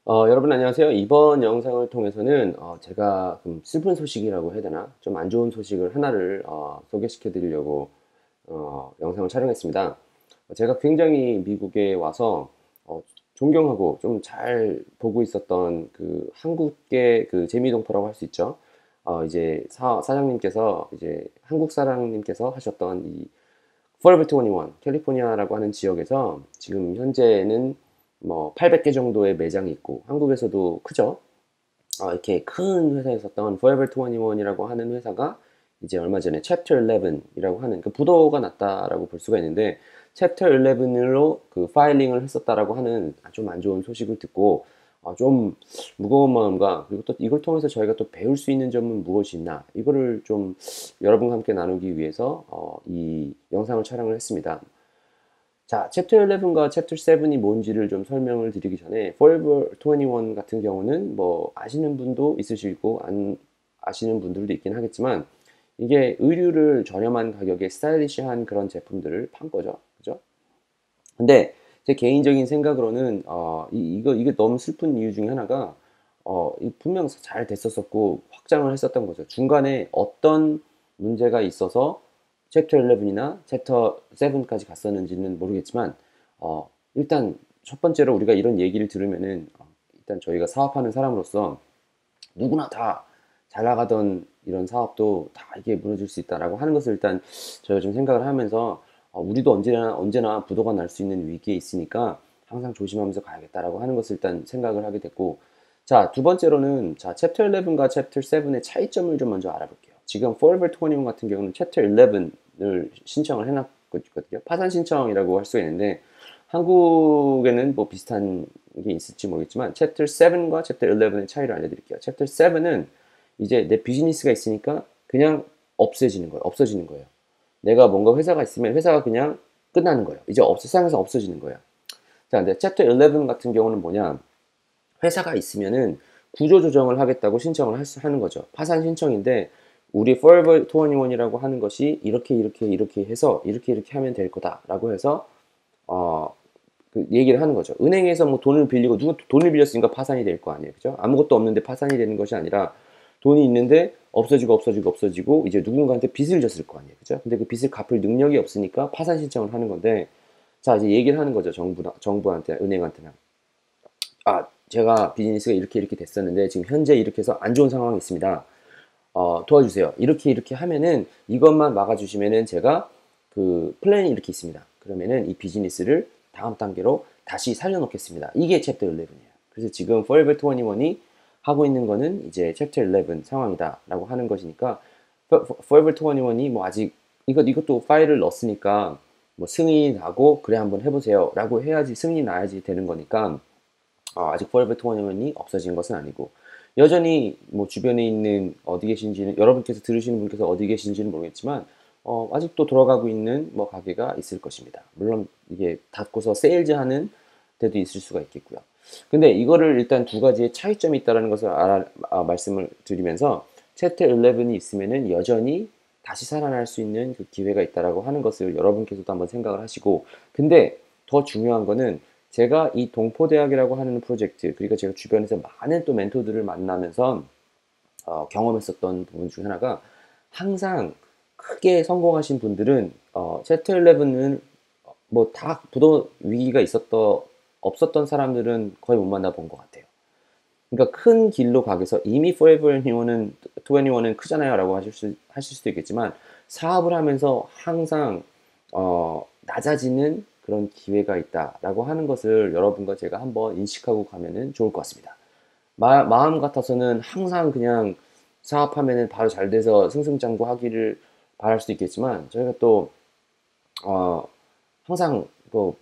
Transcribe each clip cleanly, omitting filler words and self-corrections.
여러분 안녕하세요. 이번 영상을 통해서는 제가 좀 슬픈 소식이라고 해야 되나? 좀 안 좋은 소식을 하나를 소개시켜 드리려고 영상을 촬영했습니다. 제가 굉장히 미국에 와서 존경하고 좀 잘 보고 있었던 그 한국계 그 재미동포라고 할 수 있죠. 이제 사장님께서 이제 한국 사장님께서 하셨던 이 Forever 21 캘리포니아라고 하는 지역에서 지금 현재는 뭐 800개 정도의 매장이 있고 한국에서도 크죠. 이렇게 큰 회사에 있었던 Forever 21이라고 하는 회사가 이제 얼마 전에 Chapter 11이라고 하는 그 부도가 났다라고 볼 수가 있는데 Chapter 11으로 그 파일링을 했었다라고 하는 좀 안 좋은 소식을 듣고 좀 무거운 마음과 그리고 또 이걸 통해서 저희가 또 배울 수 있는 점은 무엇이 있나 이거를 좀 여러분과 함께 나누기 위해서 이 영상을 촬영을 했습니다. 자, 챕터 11과 챕터 7이 뭔지를 좀 설명을 드리기 전에 Forever 21 같은 경우는 뭐 아시는 분도 있으시고 안 아시는 분들도 있긴 하겠지만 이게 의류를 저렴한 가격에 스타일리시한 그런 제품들을 판 거죠. 그죠? 근데 제 개인적인 생각으로는 이게 너무 슬픈 이유 중에 하나가 분명 잘 됐었었고 확장을 했었던 거죠. 중간에 어떤 문제가 있어서 챕터 11이나 챕터 7까지 갔었는지는 모르겠지만 일단 첫 번째로 우리가 이런 얘기를 들으면은 일단 저희가 사업하는 사람으로서 누구나 다 잘 나가던 이런 사업도 다 이게 무너질 수 있다라고 하는 것을 일단 저희가 좀 생각을 하면서 우리도 언제나 부도가 날 수 있는 위기에 있으니까 항상 조심하면서 가야겠다라고 하는 것을 일단 생각을 하게 됐고, 자, 두 번째로는 자, 챕터 11과 챕터 7의 차이점을 좀 먼저 알아볼게요. 지금 Forever 21 같은 경우는 챕터 11을 신청을 해놨거든요. 파산 신청이라고 할 수 있는데 한국에는 뭐 비슷한 게 있을지 모르겠지만 챕터 7과 챕터 11의 차이를 알려드릴게요. 챕터 7은 이제 내 비즈니스가 있으니까 그냥 없어지는 거예요. 내가 뭔가 회사가 있으면 회사가 그냥 끝나는 거예요. 이제 세상에서 없어지는 거예요. 자, 근데 챕터 11 같은 경우는 뭐냐? 회사가 있으면은 구조조정을 하겠다고 신청을 하는 거죠. 파산 신청인데 우리 Forever 21이라고 하는 것이 이렇게 해서 이렇게 하면 될 거다라고 해서 어, 그 얘기를 하는 거죠. 은행에서 뭐 돈을 빌리고 누구 돈을 빌렸으니까 파산이 될 거 아니에요. 그죠? 아무것도 없는데 파산이 되는 것이 아니라 돈이 있는데 없어지고 이제 누군가한테 빚을 졌을 거 아니에요. 그죠? 근데 그 빚을 갚을 능력이 없으니까 파산 신청을 하는 건데 자, 이제 얘기를 하는 거죠. 정부한테, 은행한테는. 제가 비즈니스가 이렇게 됐었는데 지금 현재 이렇게 해서 안 좋은 상황이 있습니다. 도와주세요. 이렇게 하면은 이것만 막아주시면은 제가 그 플랜이 이렇게 있습니다. 그러면은 이 비즈니스를 다음 단계로 다시 살려놓겠습니다. 이게 챕터 11이에요. 그래서 지금 Forever 21이 하고 있는 거는 이제 챕터 11 상황이다라고 하는 것이니까 Forever 21이 뭐 아직 이것도 파일을 넣었으니까 뭐 승인이 나고 그래 한번 해보세요라고 해야지 승인이 나야지 되는 거니까 아직 Forever 21이 없어진 것은 아니고 여전히 뭐 주변에 있는 어디 계신지는 여러분께서 들으시는 분께서 어디 계신지는 모르겠지만 아직도 돌아가고 있는 뭐 가게가 있을 것입니다. 물론 이게 닫고서 세일즈하는 데도 있을 수가 있겠고요. 근데 이거를 일단 두 가지의 차이점이 있다는 것을 말씀을 드리면서 챕터 11이 있으면은 여전히 다시 살아날 수 있는 그 기회가 있다라고 하는 것을 여러분께서도 한번 생각을 하시고, 근데 더 중요한 거는 제가 이 동포대학이라고 하는 프로젝트, 그러니까 제가 주변에서 많은 또 멘토들을 만나면서 경험했었던 부분 중 하나가 항상 크게 성공하신 분들은 챕터 11은 뭐 다 부도 위기가 없었던 사람들은 거의 못 만나본 것 같아요. 그러니까 큰 길로 가게서 이미 Forever 21은 크잖아요 라고 하실 수도 있겠지만 사업을 하면서 항상 낮아지는 그런 기회가 있다라고 하는 것을 여러분과 제가 한번 인식하고 가면은 좋을 것 같습니다. 마음 같아서는 항상 그냥 사업하면은 바로 잘 돼서 승승장구하기를 바랄 수도 있겠지만 저희가 또 어, 항상 또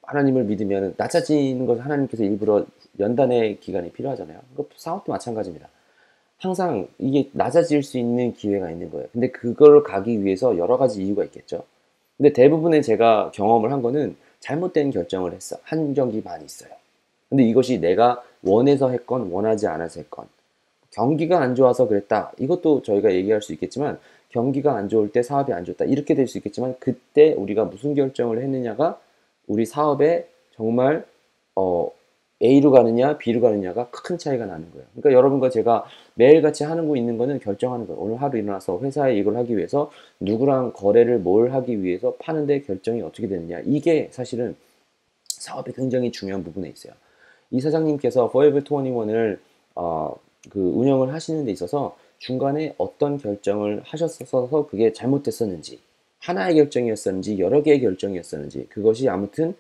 하나님을 믿으면 낮아지는 것을 하나님께서 일부러 연단의 기간이 필요하잖아요. 사업도 마찬가지입니다. 항상 이게 낮아질 수 있는 기회가 있는 거예요. 근데 그걸 가기 위해서 여러 가지 이유가 있겠죠. 근데 대부분의 제가 경험을 한 거는 잘못된 결정을 한 적이 많이 있어요. 근데 이것이 내가 원해서 했건 원하지 않아서 했건 경기가 안 좋아서 그랬다. 이것도 저희가 얘기할 수 있겠지만 경기가 안 좋을 때 사업이 안 좋다. 이렇게 될 수 있겠지만 그때 우리가 무슨 결정을 했느냐가 우리 사업에 정말 어, A로 가느냐 B로 가느냐가 큰 차이가 나는 거예요. 그러니까 여러분과 제가 매일같이 하는 거 있는 거는 결정하는 거예요. 오늘 하루 일어나서 회사에 이걸 하기 위해서 누구랑 거래를 뭘 하기 위해서 파는데 결정이 어떻게 되느냐. 이게 사실은 사업에 굉장히 중요한 부분에 있어요. 이 사장님께서 Forever 21을 그 운영을 하시는 데 있어서 중간에 어떤 결정을 하셨어서 그게 잘못됐었는지, 하나의 결정이었었는지 여러 개의 결정이었었는지, 그것이 아무튼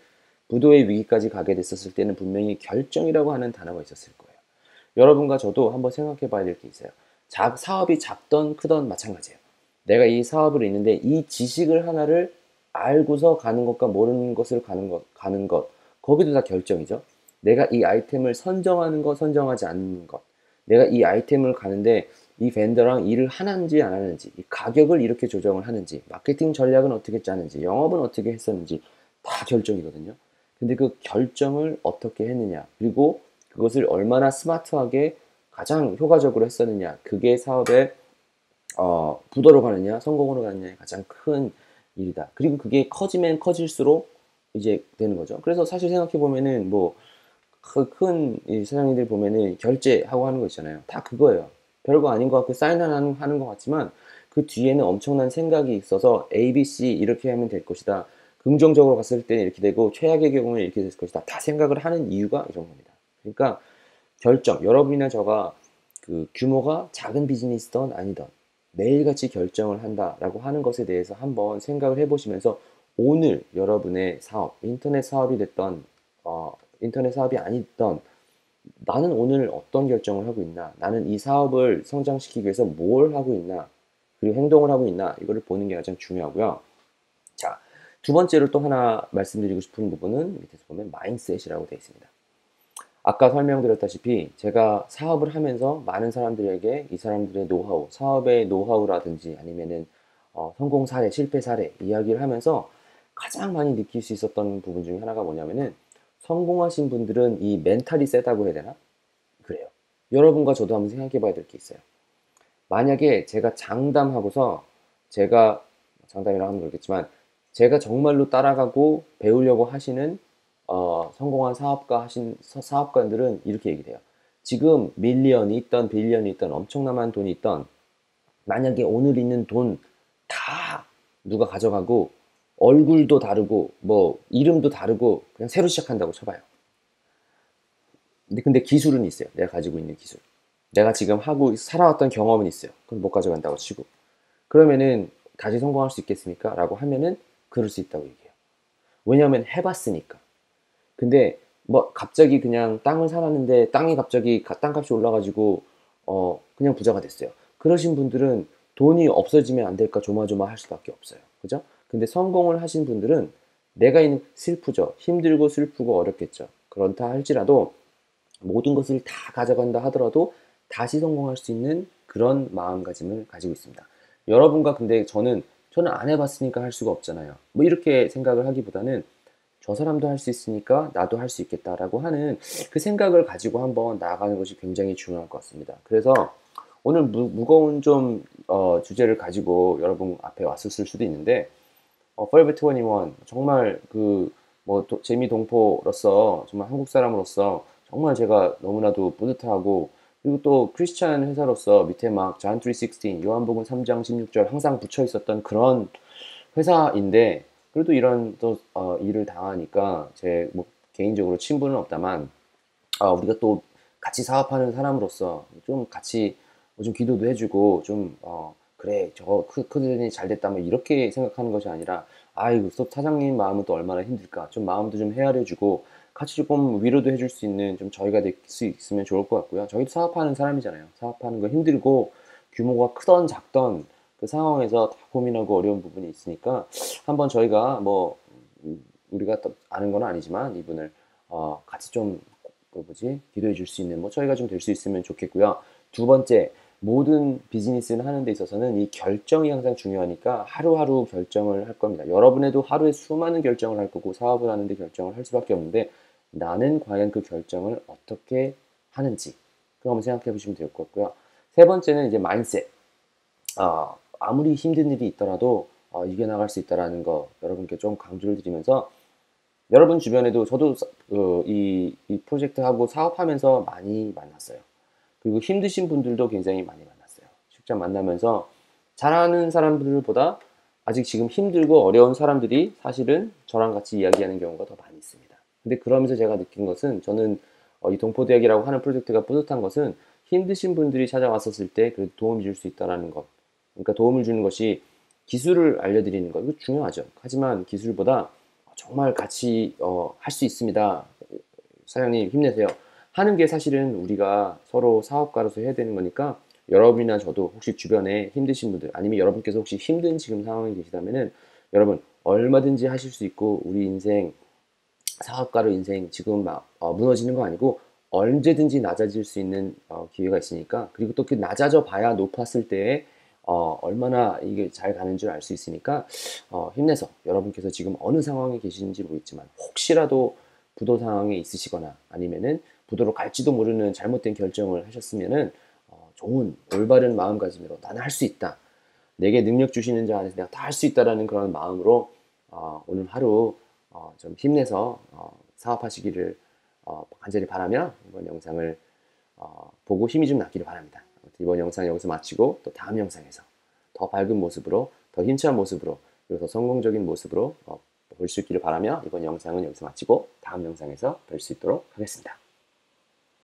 부도의 위기까지 가게 됐었을 때는 분명히 결정이라고 하는 단어가 있었을 거예요. 여러분과 저도 한번 생각해 봐야 될 게 있어요. 사업이 작던 크던 마찬가지예요. 내가 이 사업을 있는데 이 지식을 하나를 알고서 가는 것과 모르는 것을 가는 것, 거기도 다 결정이죠. 내가 이 아이템을 선정하는 것, 선정하지 않는 것. 내가 이 아이템을 가는데 이 벤더랑 일을 하는지 안 하는지, 이 가격을 이렇게 조정을 하는지, 마케팅 전략은 어떻게 짜는지, 영업은 어떻게 했었는지 다 결정이거든요. 근데 그 결정을 어떻게 했느냐, 그리고 그것을 얼마나 스마트하게 가장 효과적으로 했었느냐, 그게 사업의 부도로 가느냐, 성공으로 가느냐의 가장 큰 일이다. 그리고 그게 커지면 커질수록 이제 되는 거죠. 그래서 사실 생각해 보면은 뭐 큰 사장님들 보면은 결제하고 하는 거 있잖아요. 다 그거예요. 별거 아닌 것 같고 사인 하는 것 같지만 그 뒤에는 엄청난 생각이 있어서 A, B, C 이렇게 하면 될 것이다. 긍정적으로 갔을 때는 이렇게 되고 최악의 경우는 이렇게 될 것이다. 다 생각을 하는 이유가 이런 겁니다. 그러니까 결정, 여러분이나 저가 그 규모가 작은 비즈니스든 아니든 매일같이 결정을 한다라고 하는 것에 대해서 한번 생각을 해보시면서 오늘 여러분의 사업, 인터넷 사업이 됐던 인터넷 사업이 아니던 나는 오늘 어떤 결정을 하고 있나? 나는 이 사업을 성장시키기 위해서 뭘 하고 있나? 그리고 행동을 하고 있나? 이거를 보는 게 가장 중요하고요. 자, 두 번째로 또 하나 말씀드리고 싶은 부분은 밑에서 보면 마인드셋이라고 되어 있습니다. 아까 설명드렸다시피 제가 사업을 하면서 많은 사람들에게 이 사람들의 노하우, 사업의 노하우라든지 아니면은 성공 사례, 실패 사례 이야기를 하면서 가장 많이 느낄 수 있었던 부분 중에 하나가 뭐냐면은 성공하신 분들은 이 멘탈이 세다고 해야 되나? 그래요. 여러분과 저도 한번 생각해 봐야 될 게 있어요. 만약에 제가 장담하고서 제가 장담이라고 하면 그렇겠지만 제가 정말로 따라가고 배우려고 하시는 성공한 사업가들은 이렇게 얘기를 해요. 지금 밀리언이 있던 빌리언이 있던 엄청난 돈이 있던 만약에 오늘 있는 돈 다 누가 가져가고 얼굴도 다르고 뭐 이름도 다르고 그냥 새로 시작한다고 쳐봐요. 근데 기술은 있어요. 내가 가지고 있는 기술. 내가 지금 하고 살아왔던 경험은 있어요. 그건 못 가져간다고 치고. 그러면은 다시 성공할 수 있겠습니까? 라고 하면은 그럴 수 있다고 얘기해요. 왜냐하면 해봤으니까. 근데 뭐 갑자기 그냥 땅을 사놨는데 땅이 갑자기 땅값이 올라가지고 그냥 부자가 됐어요. 그러신 분들은 돈이 없어지면 안 될까 조마조마할 수밖에 없어요. 그죠? 근데 성공을 하신 분들은 내가 있는 슬프죠. 힘들고 슬프고 어렵겠죠. 그렇다 할지라도 모든 것을 다 가져간다 하더라도 다시 성공할 수 있는 그런 마음가짐을 가지고 있습니다. 여러분과 근데 저는 안 해봤으니까 할 수가 없잖아요. 뭐 이렇게 생각을 하기보다는 저 사람도 할 수 있으니까 나도 할 수 있겠다라고 하는 그 생각을 가지고 한번 나아가는 것이 굉장히 중요할 것 같습니다. 그래서 오늘 무거운 좀 주제를 가지고 여러분 앞에 왔었을 수도 있는데 Forever 21 정말 그 뭐 재미 동포로서 정말 한국 사람으로서 정말 제가 너무나도 뿌듯하고 그리고 또 크리스찬 회사로서 밑에 막 존 3:16 요한복음 3장 16절 항상 붙여 있었던 그런 회사인데 그래도 이런 또 일을 당하니까 제 뭐 개인적으로 친분은 없다만 우리가 또 같이 사업하는 사람으로서 좀 같이 좀 기도도 해주고 좀 그래 저거 크더니 잘 됐다 뭐 이렇게 생각하는 것이 아니라 아이고 또 사장님 마음은 또 얼마나 힘들까 좀 마음도 좀 헤아려주고 같이 조금 위로도 해줄 수 있는 좀 저희가 될 수 있으면 좋을 것 같고요. 저희도 사업하는 사람이잖아요. 사업하는 거 힘들고 규모가 크던 작던 그 상황에서 다 고민하고 어려운 부분이 있으니까 한번 저희가 뭐 우리가 또 아는 건 아니지만 이분을 같이 좀 그 뭐지 기도해 줄 수 있는 뭐 저희가 좀 될 수 있으면 좋겠고요. 두 번째 모든 비즈니스를 하는 데 있어서는 이 결정이 항상 중요하니까 하루하루 결정을 할 겁니다. 여러분에도 하루에 수많은 결정을 할 거고 사업을 하는데 결정을 할 수밖에 없는데 나는 과연 그 결정을 어떻게 하는지 그거 한번 생각해 보시면 될 것 같고요. 세 번째는 이제 마인드셋. 아무리 힘든 일이 있더라도 이겨나갈 수 있다라는 거 여러분께 좀 강조를 드리면서 여러분 주변에도 저도 이 프로젝트 하고 사업하면서 많이 만났어요. 그리고 힘드신 분들도 굉장히 많이 만났어요. 직접 만나면서 잘하는 사람들보다 아직 지금 힘들고 어려운 사람들이 사실은 저랑 같이 이야기하는 경우가 더 많이 있습니다. 근데 그러면서 제가 느낀 것은 저는 이 동포대학이라고 하는 프로젝트가 뿌듯한 것은 힘드신 분들이 찾아왔었을 때 그래도 도움을 줄 수 있다는 것. 그러니까 도움을 주는 것이 기술을 알려드리는 거. 이거 중요하죠. 하지만 기술보다 정말 같이 할 수 있습니다. 사장님 힘내세요. 하는 게 사실은 우리가 서로 사업가로서 해야 되는 거니까 여러분이나 저도 혹시 주변에 힘드신 분들 아니면 여러분께서 혹시 힘든 지금 상황에 계시다면은 여러분 얼마든지 하실 수 있고 우리 인생 사업가로 인생 지금 막 무너지는 거 아니고 언제든지 낮아질 수 있는 기회가 있으니까 그리고 또 그 낮아져 봐야 높았을 때에 얼마나 이게 잘 가는 줄 알 수 있으니까 힘내서 여러분께서 지금 어느 상황에 계시는지 모르겠지만 혹시라도 부도 상황에 있으시거나 아니면은 부도로 갈지도 모르는 잘못된 결정을 하셨으면은 좋은 올바른 마음가짐으로 나는 할 수 있다. 내게 능력 주시는 자 안에서 내가 다 할 수 있다라는 그런 마음으로 오늘 하루 좀 힘내서 사업하시기를 간절히 바라며 이번 영상을 보고 힘이 좀 났기를 바랍니다. 이번 영상 여기서 마치고 또 다음 영상에서 더 밝은 모습으로 더 힘찬 모습으로 그리고 더 성공적인 모습으로 볼 수 있기를 바라며 이번 영상은 여기서 마치고 다음 영상에서 뵐 수 있도록 하겠습니다.